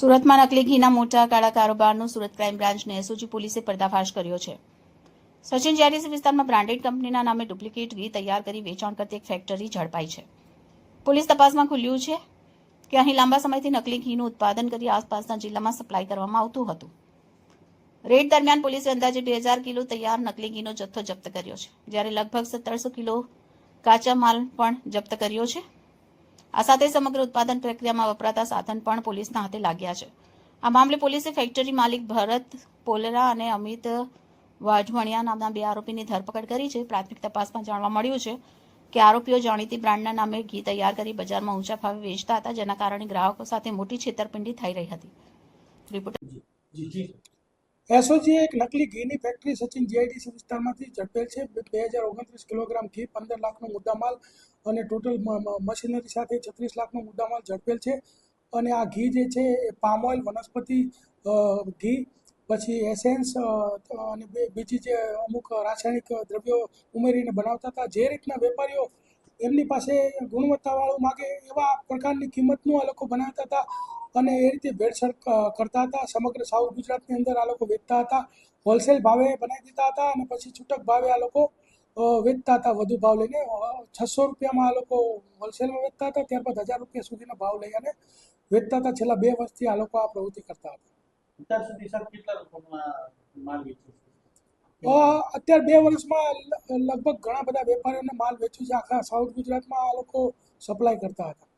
સુરતમાં નકલી ઘીના મોટા કાળા કારોબારનો સુરત ક્રાઇમ બ્રાન્ચને એસઓજી પોલીસે પર્દાફાશ કર્યો છે। સચિન જેઆરડીસી વિસ્તારમાં બ્રાન્ડેડ કંપનીના નામે ડુપ્લિકેટ ઘી તૈયાર કરી વેચાણ કરતી એક ફેક્ટરી ઝડપાઈ છે। પોલીસ તપાસમાં ખુલ્યું છે કે અહીં લાંબા સમયથી નકલી ઘીનું ઉત્પાદન કરી આસપાસના જિલ્લામાં સપ્લાય કરવામાં આવતું હતું। રેડ દરમિયાન પોલીસે અંદાજે 2000 કિલો તૈયાર નકલી ઘીનો જથ્થો જપ્ત કર્યો છે, જ્યારે લગભગ 1700 કિલો કાચા માલ પણ જપ્ત કર્યો છે। આ સાથે સમગ્ર ઉત્પાદન પ્રક્રિયામાં વપરાતા સાધન પણ પોલીસના હાથે લાગ્યા છે। આ મામલે પોલીસે ફેક્ટરી માલિક ભરત પોલરા અને અમિત વાઢવણિયા નામના 2 આરોપીની ધરપકડ કરી છે। પ્રાથમિક તપાસમાં જાણવા મળ્યું છે કે આરોપીઓ જાણીતી બ્રાન્ડના નામે ઘી તૈયાર કરી બજારમાં ઊંચા ભાવે વેચતા હતા, જેના કારણે ગ્રાહકો સાથે મોટી છેતરપિંડી થઈ રહી હતી। એસઓજીએ એક નકલી ઘીની ફેક્ટરી સચિન જીઆઈડીસી વિસ્તારમાંથી ઝડપેલ છે। 2029 કિલોગ્રામ ઘી, 15 લાખનો મુદ્દામાલ અને ટોટલ મશીનરી સાથે 36 લાખનો મુદ્દામાલ ઝડપેલ છે। અને આ ઘી જે છે એ પામ ઓઇલ, વનસ્પતિ ઘી, પછી એસેન્સ અને બીજી જે અમુક રાસાયણિક દ્રવ્યો ઉમેરીને બનાવતા હતા। જે રીતના વેપારીઓ એમની પાસે ગુણવત્તાવાળું માગે એવા પ્રકારની કિંમતનું આ લોકો બનાવતા હતા અને એ રીતે ભેળસેળ કરતા હતા। સમગ્ર સાઉથ ગુજરાતની અંદર આ લોકો વેચતા હતા। હોલસેલ ભાવે બનાવી દીધા હતા અને પછી છૂટક ભાવે આ લોકો વેચતા હતા। વધુ ભાવ લઈને 600 રૂપિયામાં આ લોકો હોલસેલમાં વેચતા હતા, ત્યારબાદ 1000 રૂપિયા સુધીનો ભાવ લઈ અને વેચતા હતા। છેલ્લા 2 વર્ષથી આ લોકો આ પ્રવૃત્તિ કરતા હતા। અત્યારે 2 વર્ષમાં લગભગ ઘણા બધા વેપારીઓને માલ વેચ્યું છે। આખા સાઉથ ગુજરાતમાં આ લોકો સપ્લાય કરતા હતા।